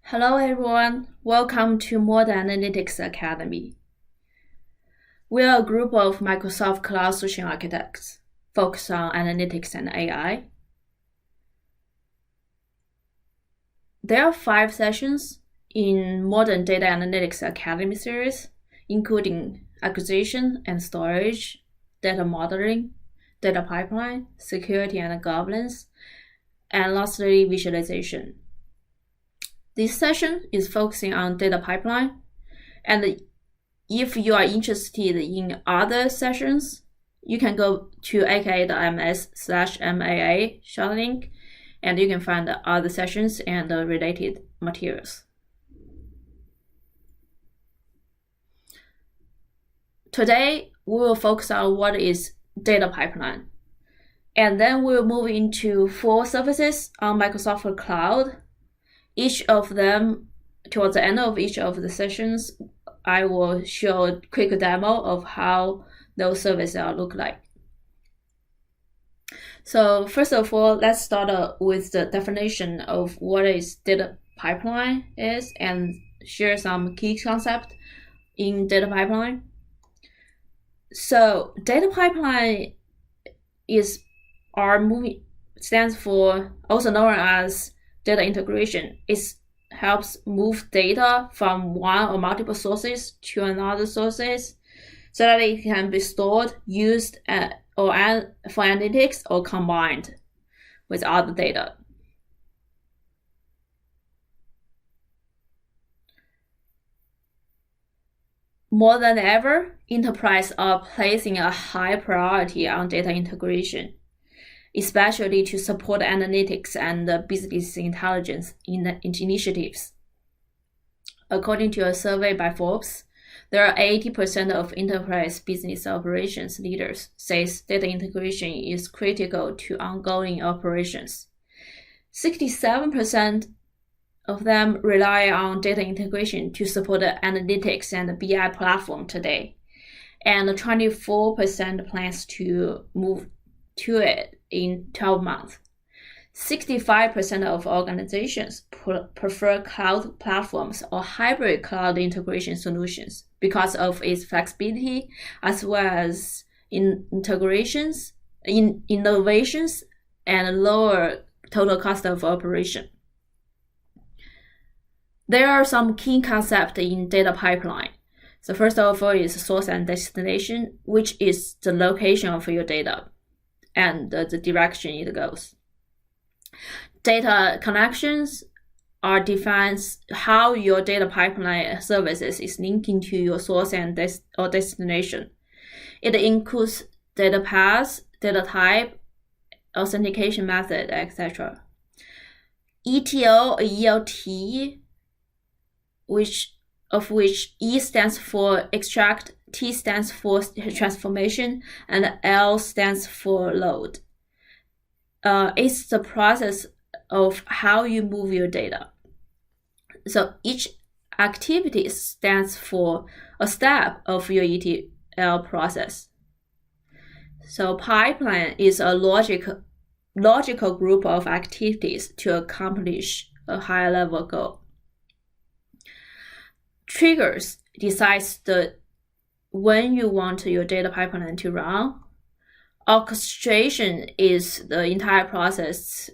Hello everyone, welcome to Modern Analytics Academy. We are a group of Microsoft Cloud Solution Architects focused on analytics and AI. There are 5 sessions in Modern Data Analytics Academy series, including acquisition and storage, data modeling, data pipeline, security and governance, and lastly, visualization. This session is focusing on data pipeline, and if you are interested in other sessions, you can go to aka.ms/MAA short link, and you can find the other sessions and the related materials. Today, we will focus on what is data pipeline, and then we'll move into 4 services on Microsoft Cloud. Each of them, towards the end of each of the sessions, I will show a quick demo of how those services look like. So first of all, let's start with the definition of what is data pipeline is and share some key concepts in data pipeline. So data pipeline stands for, also known as data integration. It helps move data from one or multiple sources to another sources so that it can be stored, used, for analytics or combined with other data. More than ever, enterprises are placing a high priority on data integration, especially to support analytics and business intelligence initiatives. According to a survey by Forbes, there are 80% of enterprise business operations leaders says data integration is critical to ongoing operations. 67% of them rely on data integration to support the analytics and the BI platform today, and 24% plans to move to it in 12 months. 65% of organizations prefer cloud platforms or hybrid cloud integration solutions because of its flexibility as well as innovations and lower total cost of operation. There are some key concepts in data pipeline. So first of all is source and destination, which is the location of your data and the direction it goes. Data connections are defined how your data pipeline services is linking to your source and destination. It includes data paths, data type, authentication method, etc. ETL or ELT, which E stands for extract, T stands for transformation, and L stands for load. It's the process of how you move your data. So each activity stands for a step of your ETL process. So pipeline is a logical group of activities to accomplish a higher level goal. Triggers decides when you want your data pipeline to run. Orchestration is the entire process,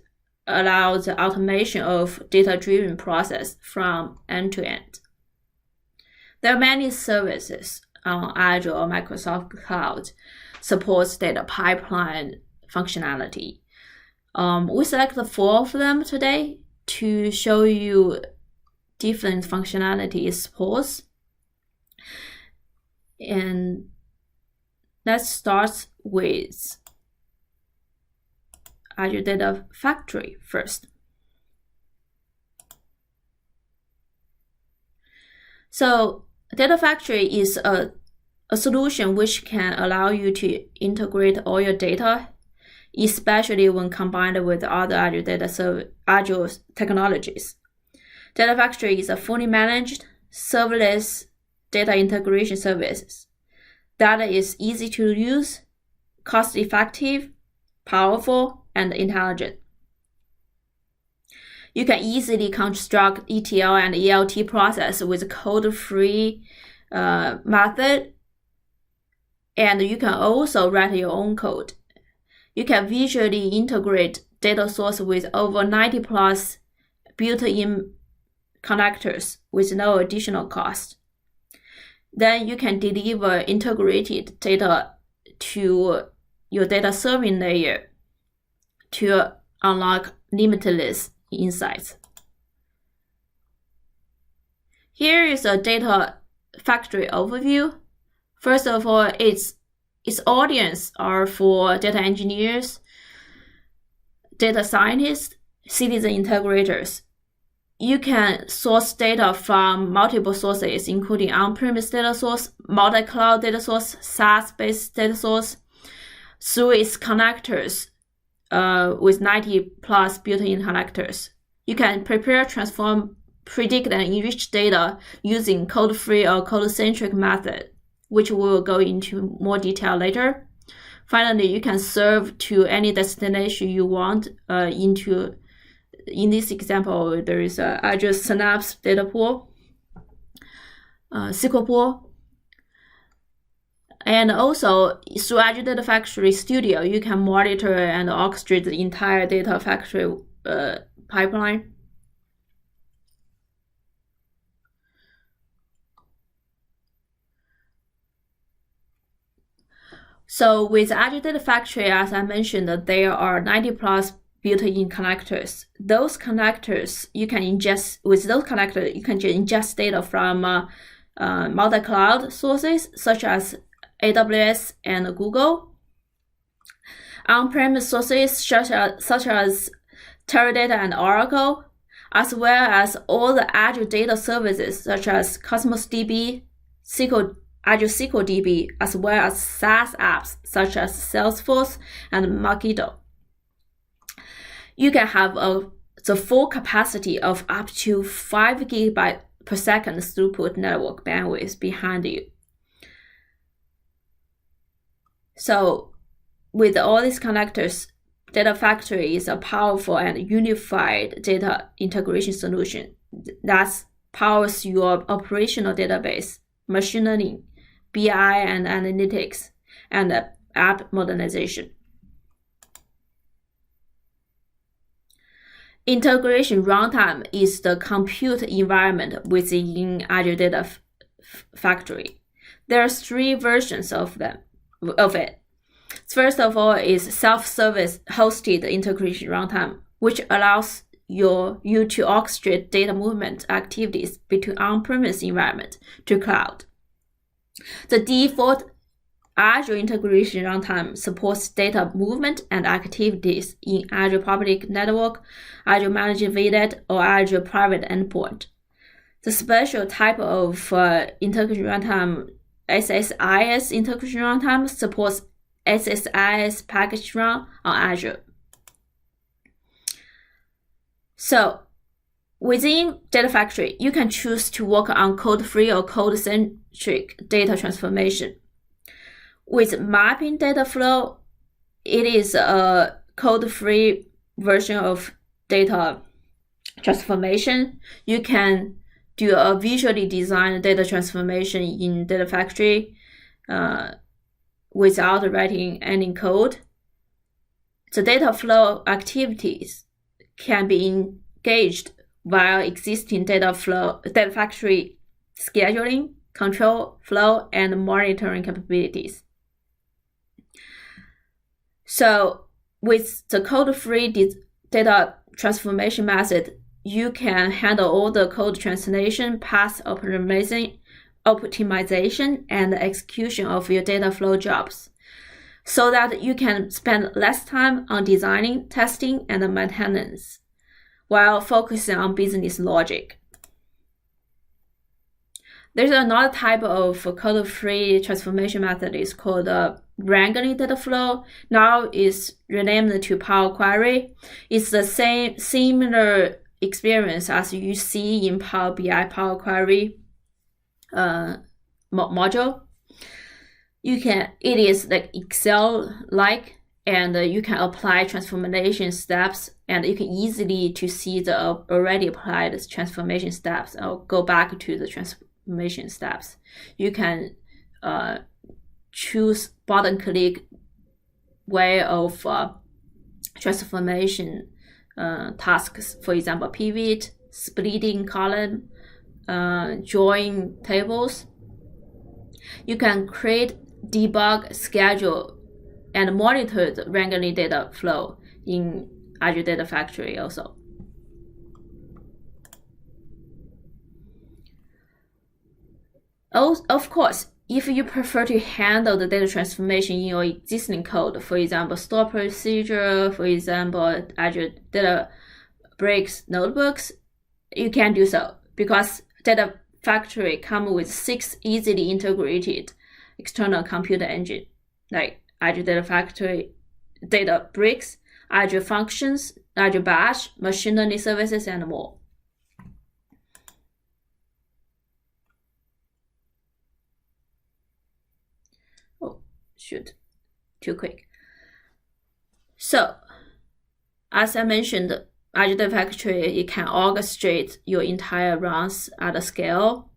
allows the automation of data-driven process from end to end. There are many services on Azure or Microsoft Cloud supports data pipeline functionality. We selected 4 of them today to show you different functionality it supports. And let's start with Azure Data Factory first. So Data Factory is a solution which can allow you to integrate all your data, especially when combined with other Azure technologies. Data Factory is a fully managed, serverless data integration service that is easy to use, cost-effective, powerful, and intelligent. You can easily construct ETL and ELT process with code-free method, and you can also write your own code. You can visually integrate data source with over 90 plus built-in connectors with no additional cost. Then you can deliver integrated data to your data serving layer to unlock limitless insights. Here is a data factory overview. First of all, its audience are for data engineers, data scientists, citizen integrators. You can source data from multiple sources, including on-premise data source, multi-cloud data source, SaaS-based data source, through its connectors with 90 plus built-in connectors. You can prepare, transform, predict, and enrich data using code-free or code-centric method, which we will go into more detail later. Finally, you can serve to any destination you want in this example, there is a Azure Synapse data pool, SQL pool. And also, through Azure Data Factory Studio, you can monitor and orchestrate the entire data factory pipeline. So with Azure Data Factory, as I mentioned, there are 90 plus built-in connectors. Those connectors, you can ingest, with those connectors, you can ingest data from multi-cloud sources such as AWS and Google, on-premise sources such as Teradata and Oracle, as well as all the Azure data services such as Cosmos DB, Azure SQL DB, as well as SaaS apps such as Salesforce and Marketo. You can have the full capacity of up to 5 GB per second throughput network bandwidth behind you. So with all these connectors, Data Factory is a powerful and unified data integration solution that powers your operational database, machine learning, BI and analytics, and app modernization. Integration runtime is the compute environment within Azure Data Factory. There are 3 versions of it. First of all is self-service hosted integration runtime, which allows you to orchestrate data movement activities between on-premise environment to cloud. The default Azure integration runtime supports data movement and activities in Azure Public Network, Azure Managed VNet, or Azure Private Endpoint. The special type of integration runtime, SSIS integration runtime, supports SSIS package run on Azure. So within Data Factory, you can choose to work on code-free or code-centric data transformation. With mapping data flow, it is a code-free version of data transformation. You can do a visually designed data transformation in Data Factory without writing any code. The data flow activities can be engaged via existing Data Factory scheduling, control, flow, and monitoring capabilities. So with the code-free data transformation method, you can handle all the code translation, path optimization, and execution of your data flow jobs, so that you can spend less time on designing, testing, and maintenance, while focusing on business logic. There's another type of code-free transformation method is called wrangling data flow. Now is renamed to Power Query. It's the similar experience as you see in Power BI Power Query module. It is like Excel-like, and you can apply transformation steps and you can easily to see the already applied transformation steps or go back to the transformation steps. You can choose button click way of transformation tasks, for example, pivot, splitting column, join tables. You can create, debug, schedule, and monitor the randomly data flow in Azure Data Factory also. Of course, if you prefer to handle the data transformation in your existing code, for example, store procedure, for example, Azure Databricks notebooks, you can do so, because Data Factory comes with 6 easily integrated external computer engine, like Azure Data Factory, Databricks, Azure Functions, Azure Batch, machine learning services, and more. Shoot, too quick. So, as I mentioned, Azure Data Factory, it can orchestrate your entire runs at a scale.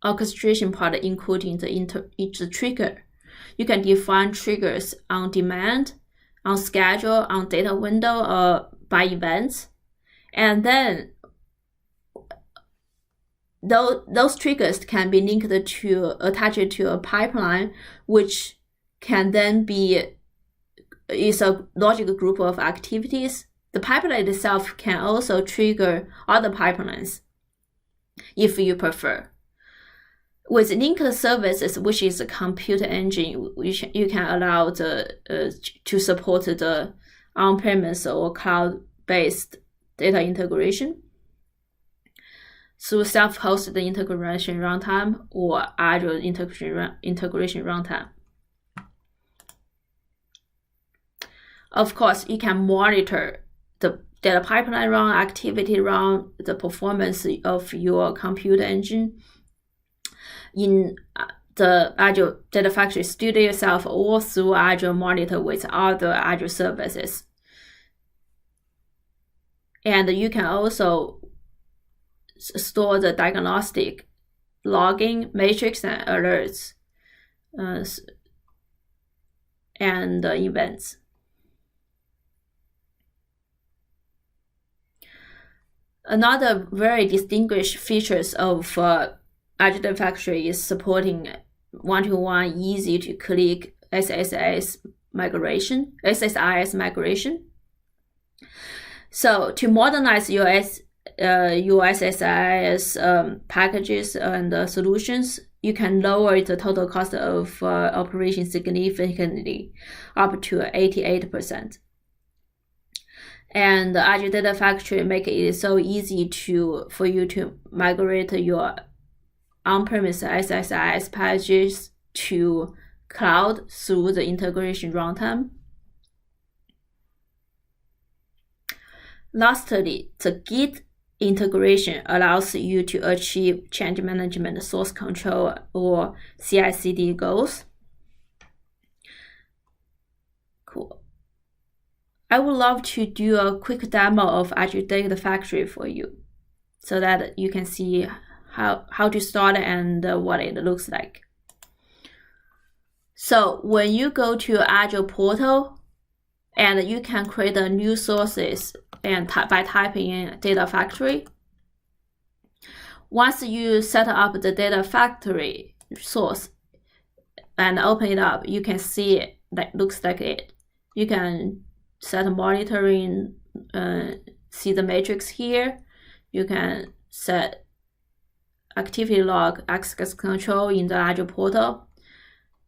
Orchestration part including the trigger. You can define triggers on demand, on schedule, on data window, or by events. And then those triggers can be linked to, attached to a pipeline, which can then is a logical group of activities. The pipeline itself can also trigger other pipelines if you prefer. With linked services, which is a computer engine, you can allow to support the on-premise or cloud-based data integration through self-hosted integration runtime or Azure integration runtime. Of course, you can monitor the data pipeline run, activity run, the performance of your computer engine in the Azure Data Factory Studio itself or through Azure Monitor with other Azure services. And you can also store the diagnostic, logging, matrix, and alerts, and events. Another very distinguished features of Azure Data Factory is supporting one-to-one easy-to-click SSIS migration. So to modernize your SSIS packages and solutions, you can lower the total cost of operation significantly, up to 88%. And Azure Data Factory make it so easy for you to migrate your on-premise SSIS packages to cloud through the integration runtime. Lastly, the Git integration allows you to achieve change management, source control, or CI/CD goals. Cool. I would love to do a quick demo of Azure Data Factory for you so that you can see how to start and what it looks like. So when you go to Azure portal, and you can create a new sources and by typing in Data Factory. Once you set up the Data Factory source and open it up, you can see it that looks like it. You can set monitoring, see the matrix here. You can set activity log, access control in the Azure portal.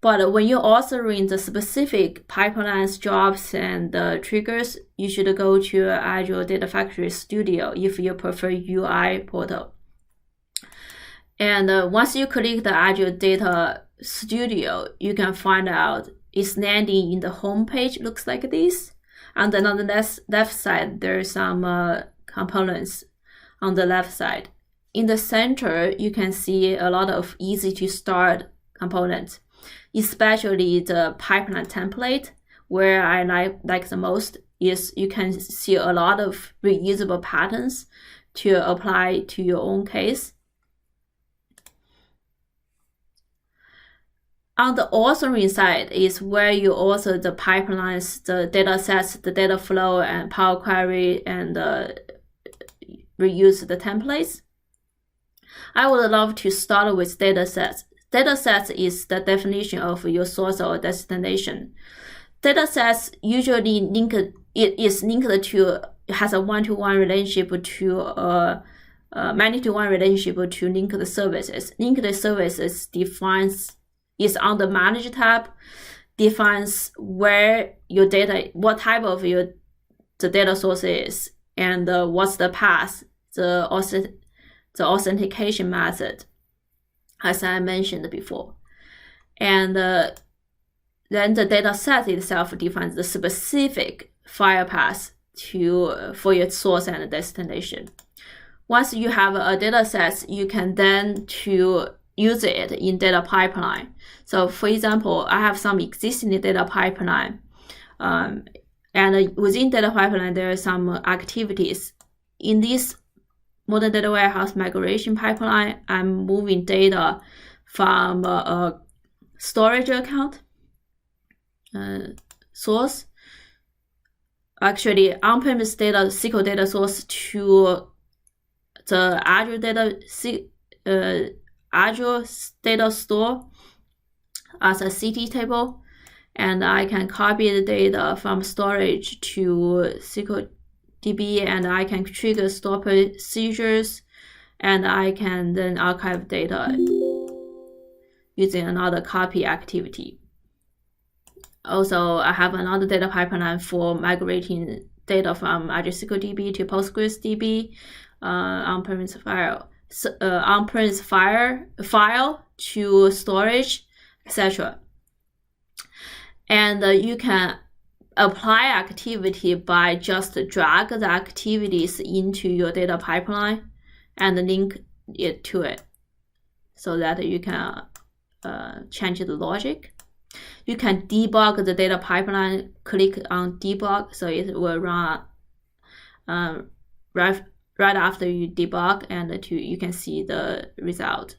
But when you're authoring the specific pipelines, jobs, and triggers, you should go to Azure Data Factory Studio if you prefer UI portal. And once you click the Azure Data Studio, you can find out it's landing in the home page, looks like this. And then on the left side, there's some components on the left side. In the center, you can see a lot of easy to start components, especially the pipeline template, where I like the most. is you can see a lot of reusable patterns to apply to your own case. On the authoring side is where you author the pipelines, the data sets, the data flow, and Power Query, and reuse the templates. I would love to start with data sets. Data sets is the definition of your source or destination. Data sets usually has a one-to-one relationship to many-to-one relationship to linked services. Linked services is on the Manage tab, defines where your data, what type of the data source is, and what's the path, the authentication method, as I mentioned before. And then the data set itself defines the specific file path for your source and destination. Once you have a data set, you can then use it in data pipeline. So for example, I have some existing data pipeline, and within data pipeline, there are some activities. In this modern data warehouse migration pipeline, I'm moving data from a storage account source, actually on-premise data, SQL data source, to the Azure data store as a CT table, and I can copy the data from storage to SQL DB, and I can trigger store procedures, and I can then archive data using another copy activity. Also, I have another data pipeline for migrating data from Azure SQL DB to Postgres DB, on-premise file to storage, etc. And you can apply activity by just drag the activities into your data pipeline and link it to it, so that you can change the logic. You can debug the data pipeline, click on debug, so it will run right after you debug, and you can see the result.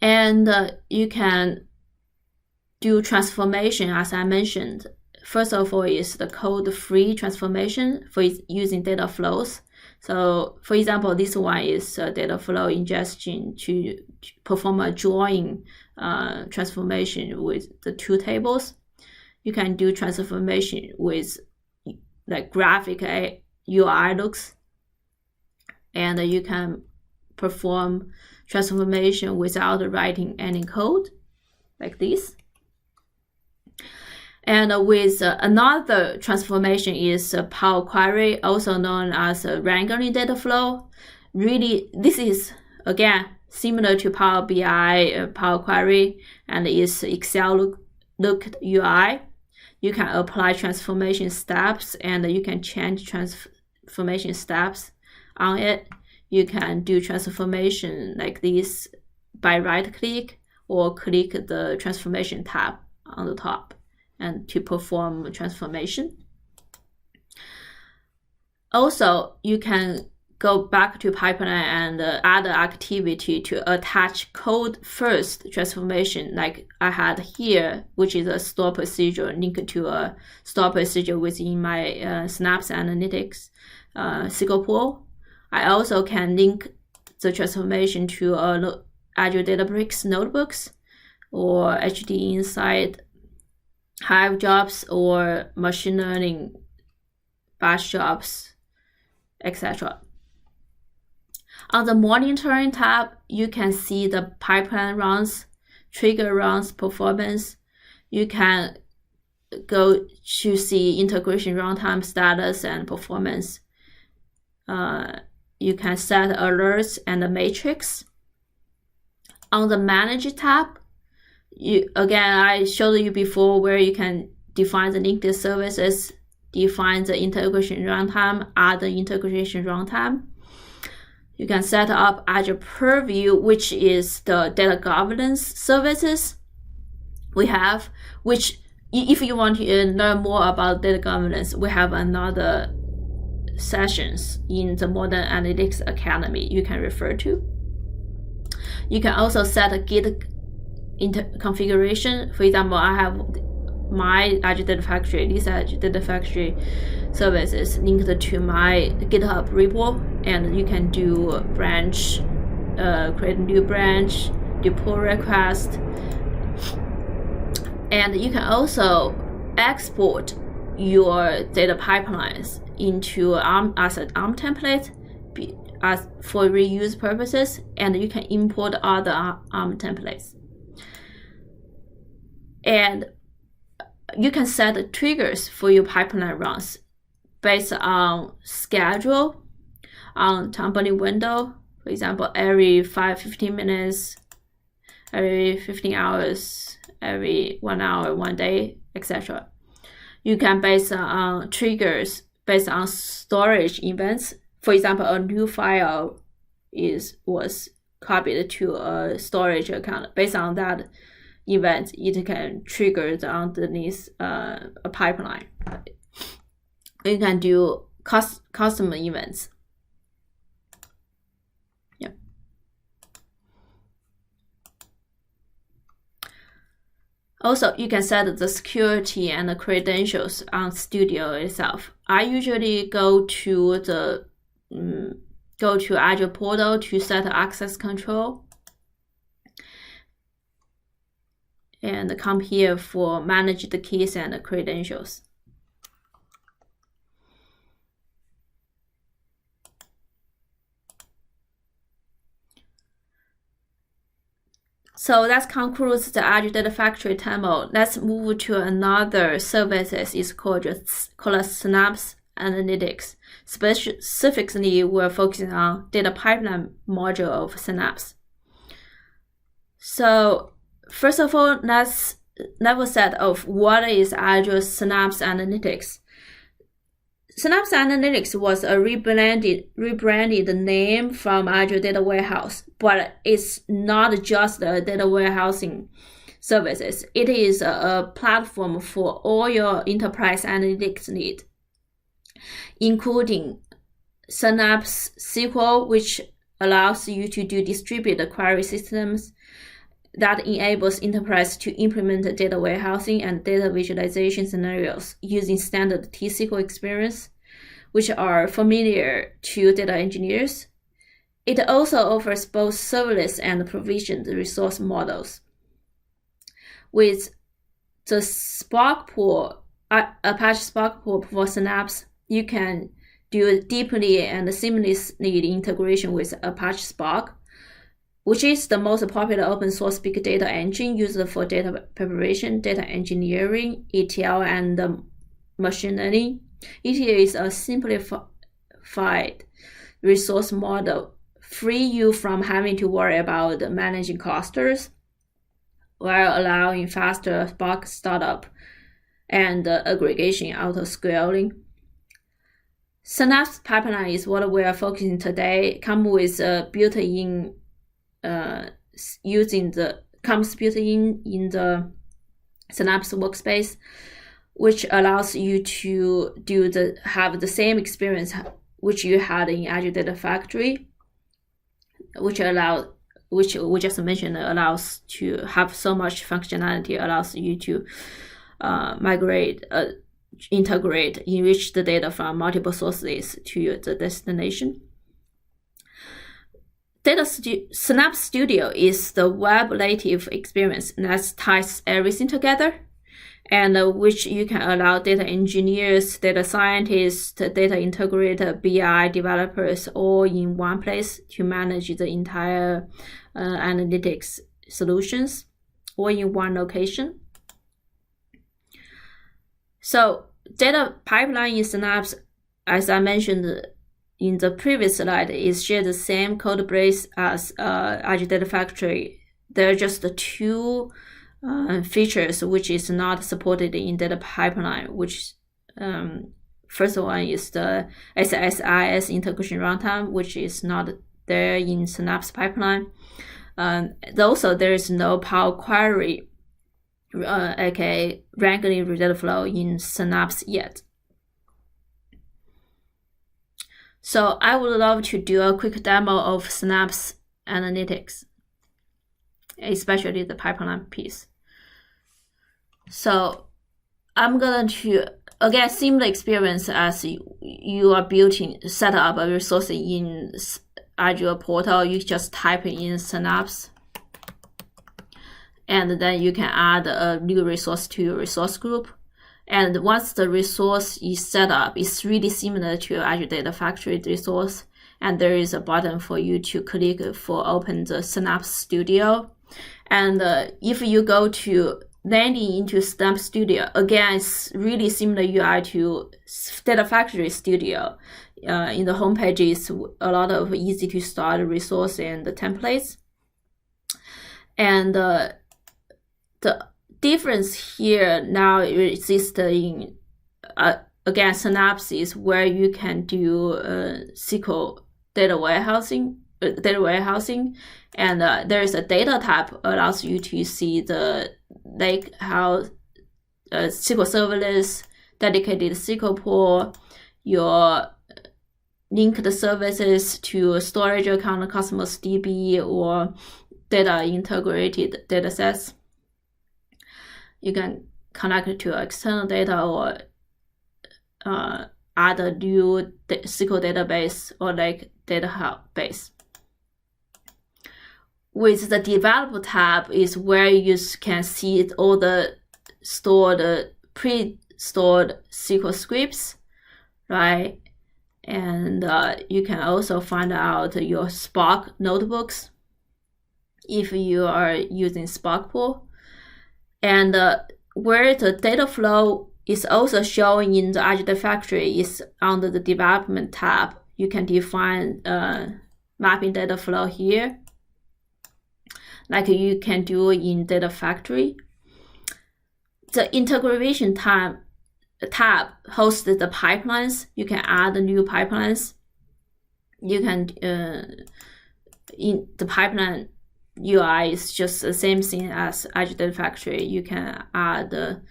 And you can do transformation, as I mentioned. First of all is the code-free transformation for using data flows. So for example, this one is data flow ingestion to perform a join transformation with the two tables. You can do transformation with like graphic UI looks, and you can perform transformation without writing any code, like this. And with another transformation is Power Query, also known as wrangling data flow. Really, this is again similar to Power BI, Power Query, and is Excel looked UI. You can apply transformation steps, and you can change transformation steps on it. You can do transformation like this by right click or click the transformation tab on the top and to perform transformation. Also, you can go back to pipeline and add an activity to attach code first transformation, like I had here, which is a store procedure linked to a store procedure within my Synapse Analytics SQL pool. I also can link the transformation to Azure Databricks notebooks or HD Insight Hive jobs or machine learning batch jobs, etc. On the monitoring tab, you can see the pipeline runs, trigger runs performance. You can go to see integration runtime status and performance. You can set alerts and the matrix. On the Manage tab, again, I showed you before where you can define the linked services, define the integration runtime, add the integration runtime. You can set up Azure Purview, which is the data governance services we have, which if you want to learn more about data governance, we have another sessions in the Modern Analytics Academy you can refer to. You can also set a Git configuration. For example, I have my Azure Data Factory, these Azure Data Factory services linked to my GitHub repo, and you can do branch, create a new branch, do pull request, and you can also export your data pipelines into as an ARM template as for reuse purposes, and you can import other ARM templates. And you can set triggers for your pipeline runs based on schedule, on company window. For example, every 15 minutes, every 15 hours, every 1 hour, 1 day, etc. You can base on triggers based on storage events. For example, a new file was copied to a storage account. Based on that event, it can trigger underneath a pipeline. You can do custom events. Yeah. Also, you can set the security and the credentials on Studio itself. I usually go to Azure portal to set access control, and come here for manage the keys and the credentials. So that concludes the Azure Data Factory demo. Let's move to another services. It's called Synapse Analytics. Specifically, we're focusing on data pipeline module of Synapse. So first of all, let's level set of what is Azure Synapse Analytics. Synapse Analytics was a rebranded name from Azure Data Warehouse, but it's not just a data warehousing services. It is a platform for all your enterprise analytics need, including Synapse SQL, which allows you to do distributed query systems that enables enterprise to implement data warehousing and data visualization scenarios using standard T-SQL experience, which are familiar to data engineers. It also offers both serverless and provisioned resource models. With the Spark Pool, Apache Spark Pool for Synapse, you can do deeply and seamlessly integration with Apache Spark, which is the most popular open source big data engine used for data preparation, data engineering, ETL, and machine learning. ETL is a simplified resource model, free you from having to worry about managing clusters, while allowing faster Spark startup and aggregation auto-scaling. Synapse pipeline is what we are focusing today. Comes built-in in the Synapse workspace, which allows you to have the same experience which you had in Azure Data Factory, which we just mentioned allows to have so much functionality, allows you to migrate, integrate, enrich the data from multiple sources to the destination. Synapse Studio is the web-native experience that ties everything together, and which you can allow data engineers, data scientists, data integrator, BI developers all in one place to manage the entire analytics solutions, all in one location. So data pipeline in Synapse, as I mentioned in the previous slide, is share the same code base as Azure Data Factory. There are just two features which is not supported in data pipeline, which first one is the SSIS integration runtime, which is not there in Synapse pipeline. Also, there is no Power Query aka regular data flow in Synapse yet. So I would love to do a quick demo of Synapse Analytics, especially the pipeline piece. So I'm going to, again, similar experience as you are set up a resource in Azure portal. You just type in Synapse, and then you can add a new resource to your resource group. And once the resource is set up, it's really similar to Azure Data Factory resource. And there is a button for you to click for open the Synapse Studio. And if you go to landing into Synapse Studio, again, it's really similar UI to Data Factory Studio. In the homepage, it's a lot of easy to start resource and the templates. And the difference here now exists in, again, Synapse is where you can do SQL data warehousing, and there is a data tab allows you to see the how SQL serverless, dedicated SQL pool, your linked services to storage account, Cosmos DB, or data integrated data sets. You can connect it to external data or add a new SQL database or data hub base. With the develop tab is where you can see all the pre-stored SQL scripts, right? And you can also find out your Spark notebooks if you are using Spark pool. And where the data flow is also showing in the Azure Data Factory is under the development tab. You can define mapping data flow here, like you can do in Data Factory. The integration tab hosts the pipelines. You can add new pipelines. You can, in the pipeline UI is just the same thing as Azure Data Factory. You can add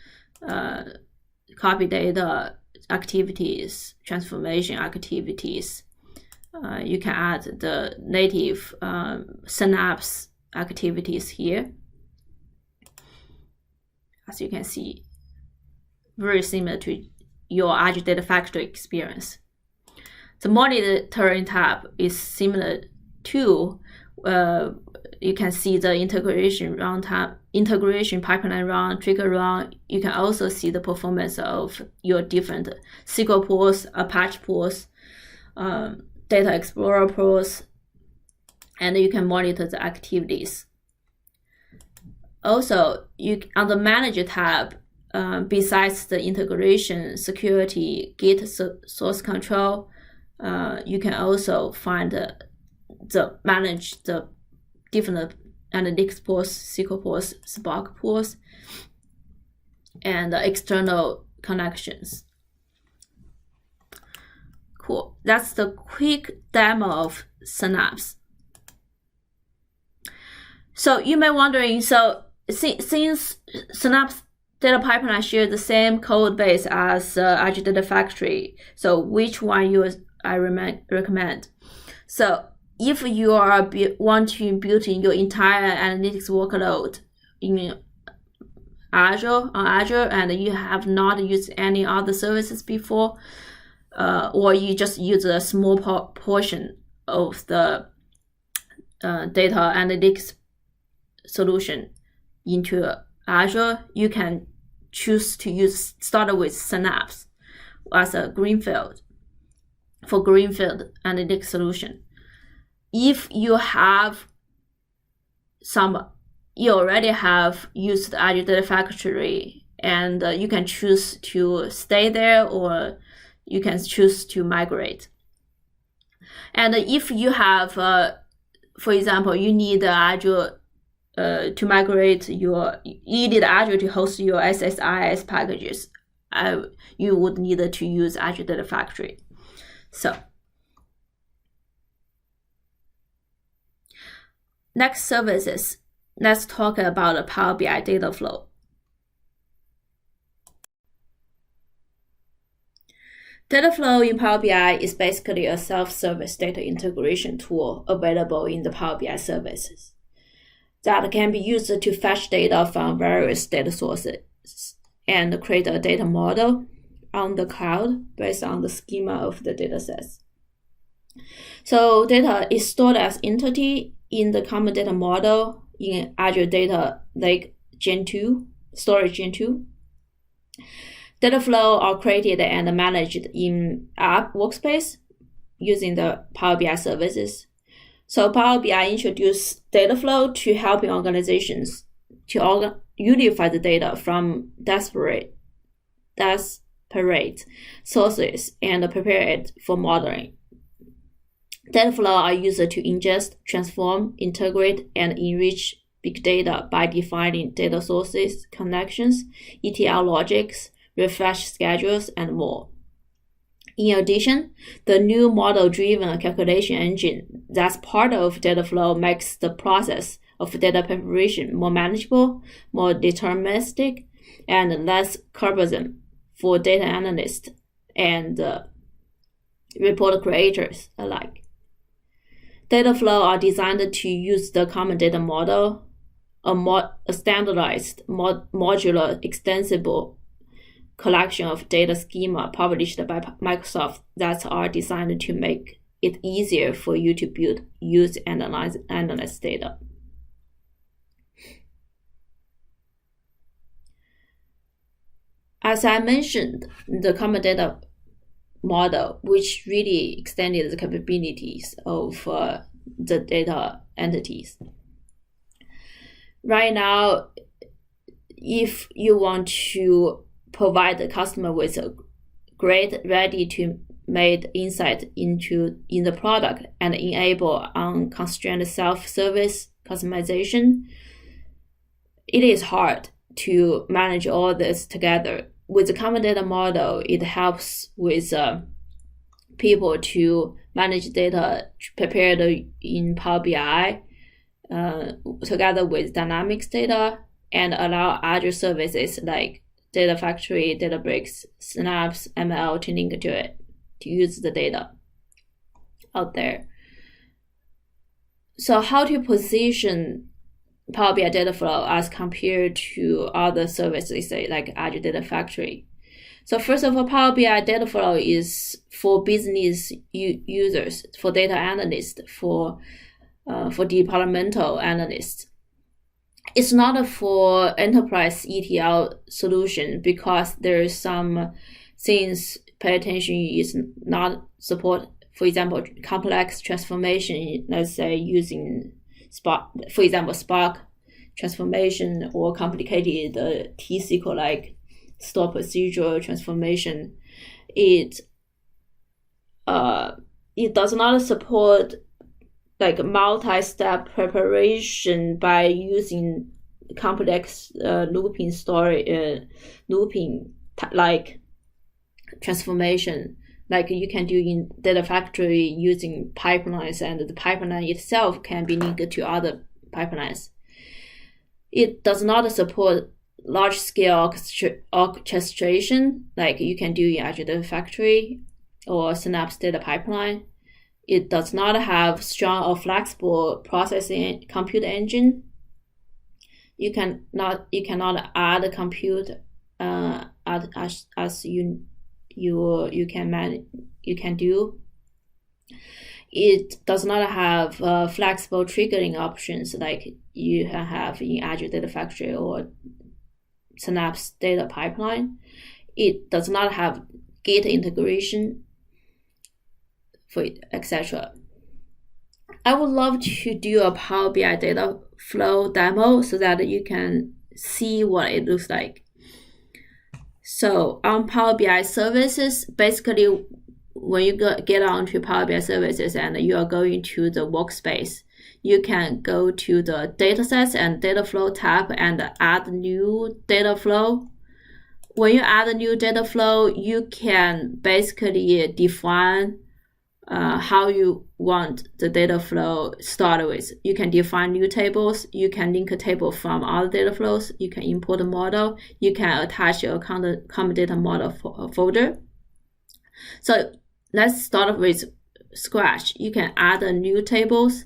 copy data activities, transformation activities. You can add the native Synapse activities here. As you can see, very similar to your Azure Data Factory experience. The monitoring tab is similar to you can see the integration runtime, integration pipeline run, trigger run. You can also see the performance of your different SQL pools, Apache pools, Data Explorer pools, and you can monitor the activities. Also, on the Manager tab, besides the integration, security, Git source control, you can also find manage the different analytics pools, SQL pools, Spark pools, and external connections. Cool. That's the quick demo of Synapse. So you may be wondering, so since Synapse Data Pipeline share the same code base as Azure Data Factory, so which one I recommend? So if you want to build in your entire analytics workload in Azure, and you have not used any other services before, or you just use a small portion of the data analytics solution into Azure, you can choose to start with Synapse as a greenfield analytics solution. If you already have used Azure Data Factory, and you can choose to stay there, or you can choose to migrate. And if you have, for example, you need Azure to migrate you need Azure to host your SSIS packages, you would need to use Azure Data Factory. So next services, let's talk about the Power BI data flow. Data flow in Power BI is basically a self-service data integration tool available in the Power BI services that can be used to fetch data from various data sources and create a data model on the cloud based on the schema of the datasets. So data is stored as entity in the common data model in Azure Data Lake Gen 2, Storage Gen 2. Data flow are created and managed in app workspace using the Power BI services. So Power BI introduced data flow to helping organizations to unify the data from disparate sources and prepare it for modeling. Data flow are used to ingest, transform, integrate, and enrich big data by defining data sources, connections, ETL logics, refresh schedules, and more. In addition, the new model-driven calculation engine that's part of data flow makes the process of data preparation more manageable, more deterministic, and less cumbersome for data analysts and report creators alike. Data flow are designed to use the common data model, a standardized, modular, extensible collection of data schema published by Microsoft that are designed to make it easier for you to build, use, and analyze data. As I mentioned, the common data model, which really extended the capabilities of the data entities. Right now, if you want to provide the customer with a great ready-to-made insight in the product and enable unconstrained self-service customization, it is hard to manage all this together. With the common data model, it helps with people to manage data prepared in Power BI together with Dynamics data and allow Azure services like Data Factory, Databricks, Synapse, ML to link to it to use the data out there. So how to position Power BI data flow as compared to other services, say like Azure Data Factory? So first of all, Power BI data flow is for business users, for data analysts, for departmental analysts. It's not for enterprise ETL solution because there is some things pay attention is not support. For example, complex transformation, let's say using Spark, for example, Spark transformation or complicated T-SQL like store procedure transformation. It does not support like multi-step preparation by using complex looping like transformation like you can do in Data Factory using pipelines, and the pipeline itself can be linked to other pipelines. It does not support large-scale orchestration like you can do in Azure Data Factory or Synapse Data Pipeline. It does not have strong or flexible processing compute engine. You cannot add compute as you can do. It does not have flexible triggering options like you have in Azure Data Factory or Synapse Data Pipeline. It does not have Git integration, for etc. I would love to do a Power BI data flow demo so that you can see what it looks like. So on Power BI services, basically when you get onto Power BI services and you are going to the workspace, you can go to the datasets and data flow tab and add new data flow. When you add a new data flow, you can basically define how you want the data flow started with. You can define new tables. You can link a table from other data flows. You can import a model. You can attach a common data model folder. So let's start with scratch. You can add new tables.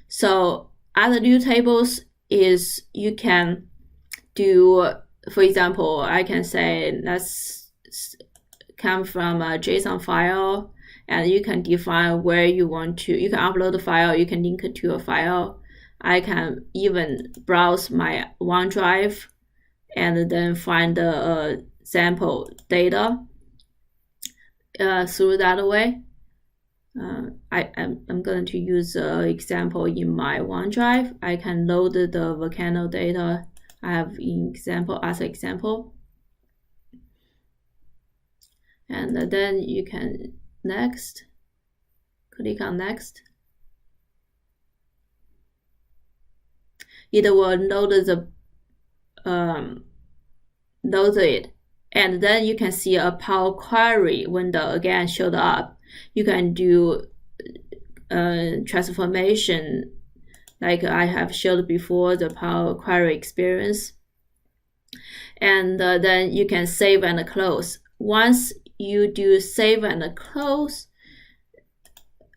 So add new tables is you can do, for example, I can say let's come from a JSON file, and you can define where you want to. You can upload the file, you can link it to a file. I can even browse my OneDrive and then find the sample data through that way. I'm going to use an example in my OneDrive. I can load the volcano data I have in example as an example. And then you can click on next. It will load it, and then you can see a Power Query window again showed up. You can do transformation like I have showed before, the Power Query experience. And then you can save and close. Once you do save and close,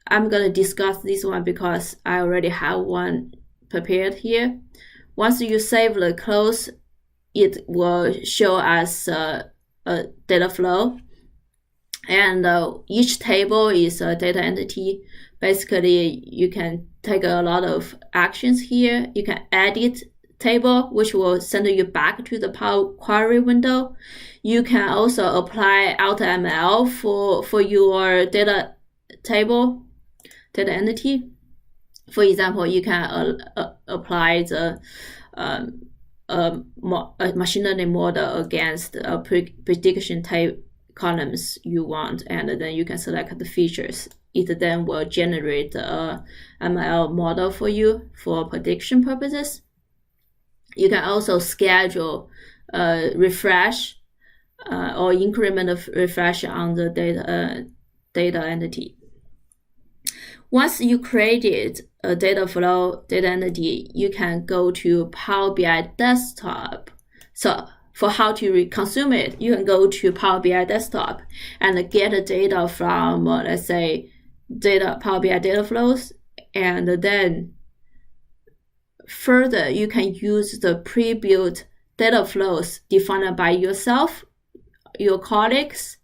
I'm going to discuss this one because I already have one prepared here. Once you save the close, it will show as a data flow. And each table is a data entity. Basically, you can take a lot of actions here. You can edit table, which will send you back to the Power Query window. You can also apply AutoML for your data table, data entity. For example, you can apply the machine learning model against a prediction type columns you want, and then you can select the features. It then will generate a ML model for you for prediction purposes. You can also schedule refresh or increment of refresh on the data entity. Once you created a data flow data entity, you can go to Power BI Desktop. So for how to consume it, you can go to Power BI Desktop and get the data from, let's say, Power BI data flows, and then further you can use the pre-built data flows defined by yourself, your colleagues,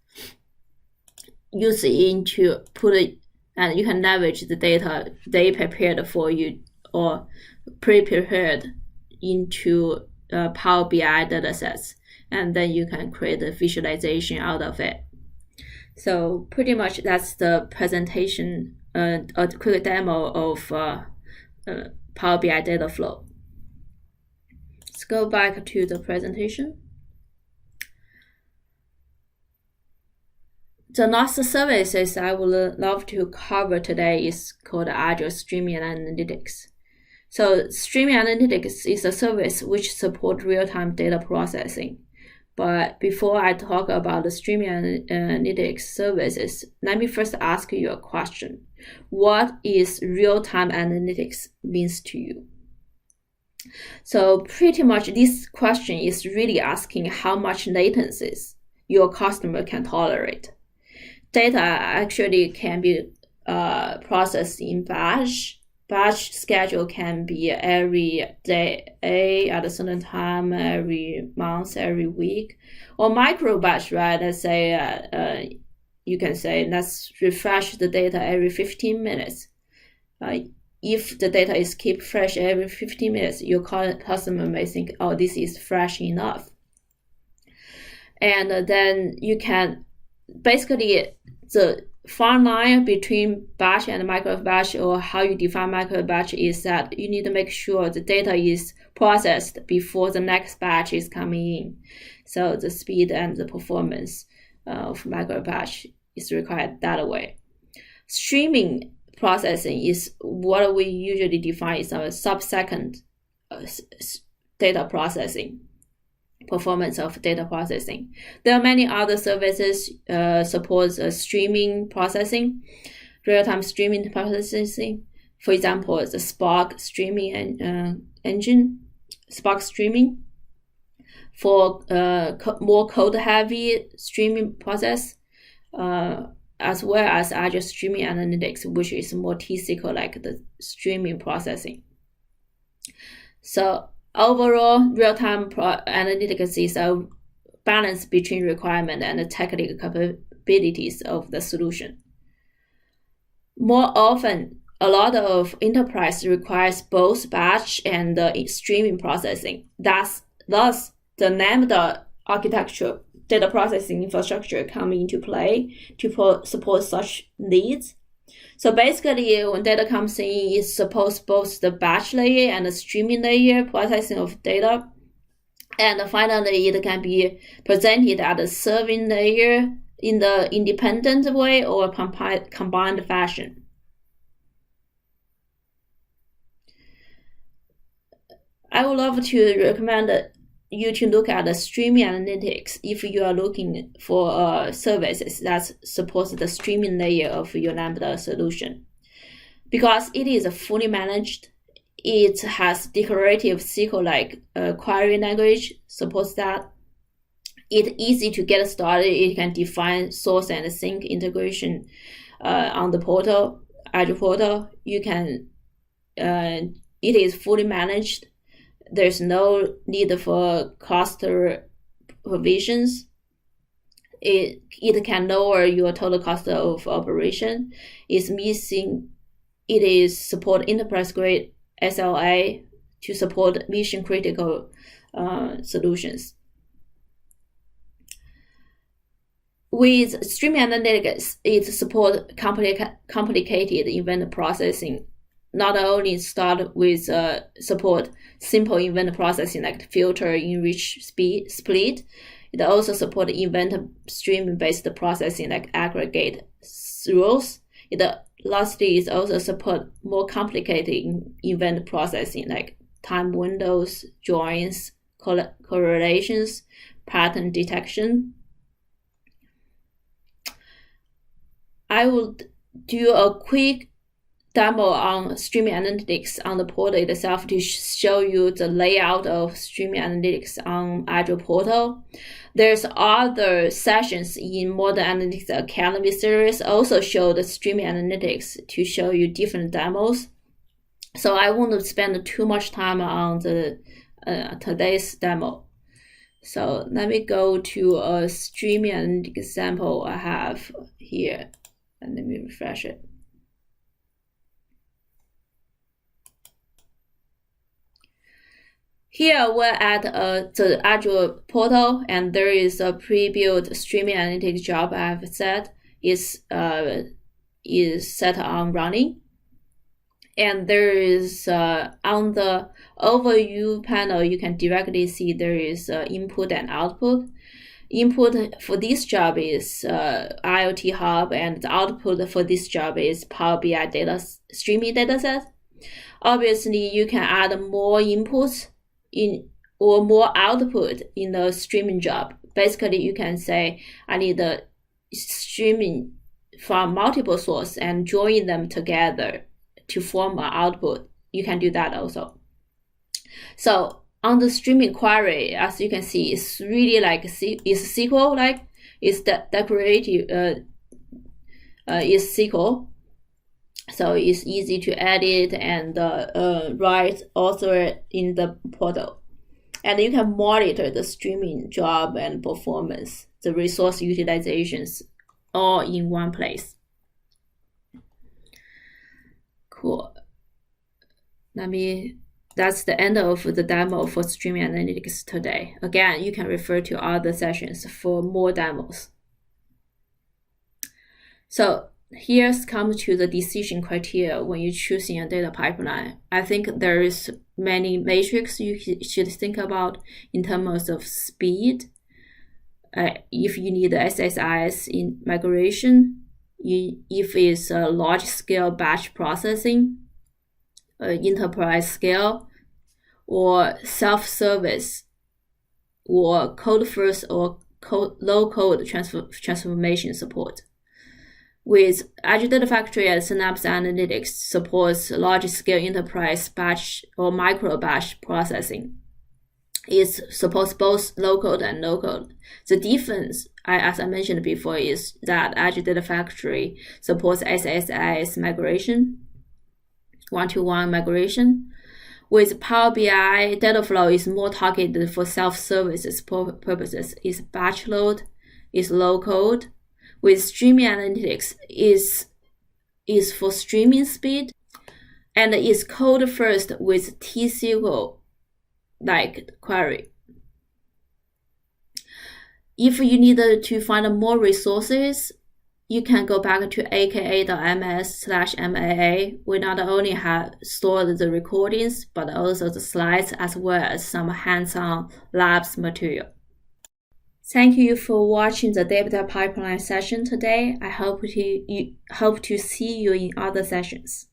use it to put it, and you can leverage the data they prepared for you or pre-prepared into Power BI datasets, and then you can create a visualization out of it. So pretty much that's the presentation, a quick demo of Power BI data flow. Let's go back to the presentation. The last services I would love to cover today is called Azure Streaming Analytics. So Streaming Analytics is a service which supports real-time data processing. But before I talk about the Streaming Analytics services, let me first ask you a question. What is real-time analytics means to you? So pretty much this question is really asking how much latencies your customer can tolerate. Data actually can be processed in batch. Batch schedule can be every day at a certain time, every month, every week, or micro batch, right? Let's say you can say let's refresh the data every 15 minutes. If the data is kept fresh every 15 minutes, your customer may think, oh, this is fresh enough. And then you can basically the fine line between batch and micro batch, or how you define micro batch, is that you need to make sure the data is processed before the next batch is coming in. So the speed and the performance of micro batch is required that way. Streaming processing is what we usually define as a sub-second data processing. Performance of data processing. There are many other services supports streaming processing, real-time streaming processing. For example, the Spark streaming engine, Spark streaming for more code-heavy streaming process. as well as Azure Streaming Analytics, which is more T-SQL like the streaming processing. So overall, real-time analytics is a balance between requirement and the technical capabilities of the solution. More often, a lot of enterprise requires both batch and streaming processing. Thus, the Lambda architecture data processing infrastructure come into play to support such needs. So basically, when data comes in, it supports both the batch layer and the streaming layer processing of data. And finally, it can be presented at the serving layer in the independent way or combined fashion. I would love to recommend you to look at the streaming analytics if you are looking for services that supports the streaming layer of your Lambda solution. Because it is fully managed, it has declarative SQL-like query language, supports that. It's easy to get started. It can define source and sink integration on the portal, Azure portal. You can, it is fully managed. There's no need for cluster provisions. It can lower your total cost of operation. It is support enterprise grade SLA to support mission critical solutions. With streaming analytics, it supports complicated event processing. Not only start with support simple event processing like filter, enrich, split, it also supports event stream-based processing like aggregate rules. Lastly, it also support more complicated event processing like time windows, joins, correlations, pattern detection. I would do a quick demo on streaming analytics on the portal itself to show you the layout of streaming analytics on Azure portal. There's other sessions in Modern Analytics Academy series also show the streaming analytics to show you different demos. So I won't spend too much time on the today's demo. So let me go to a streaming analytics example I have here, and let me refresh it. Here we're at the Azure portal, and there is a pre-built streaming analytics job I've set is set on running. And there is on the overview panel, you can directly see there is input and output. Input for this job is IoT Hub, and the output for this job is Power BI streaming dataset. Obviously, you can add more inputs or more output in the streaming job. Basically, you can say, I need the streaming from multiple sources and join them together to form an output. You can do that also. So on the streaming query, as you can see, it's really like it's SQL like. It's declarative. Is SQL. So it's easy to edit and write author in the portal. And you can monitor the streaming job and performance, the resource utilizations, all in one place. Cool. That's the end of the demo for streaming analytics today. Again, you can refer to other sessions for more demos. So here's come to the decision criteria when you're choosing a data pipeline. I think there is many metrics you should think about in terms of speed. If you need the SSIS in migration, if it's a large-scale batch processing, enterprise scale, or self-service, or code-first or low-code transformation support. With Azure Data Factory and Synapse Analytics supports large-scale enterprise batch or micro-batch processing. It supports both low-code and no-code. The difference as I mentioned before, is that Azure Data Factory supports SSIS migration, one-to-one migration. With Power BI, data flow is more targeted for self-services purposes. It's batch load, it's low code. With streaming analytics, is for streaming speed, and is code first with T-SQL like query. If you need to find more resources, you can go back to aka.ms/maa. We not only have stored the recordings, but also the slides as well as some hands-on labs material. Thank you for watching the data pipeline session today. I hope to see you in other sessions.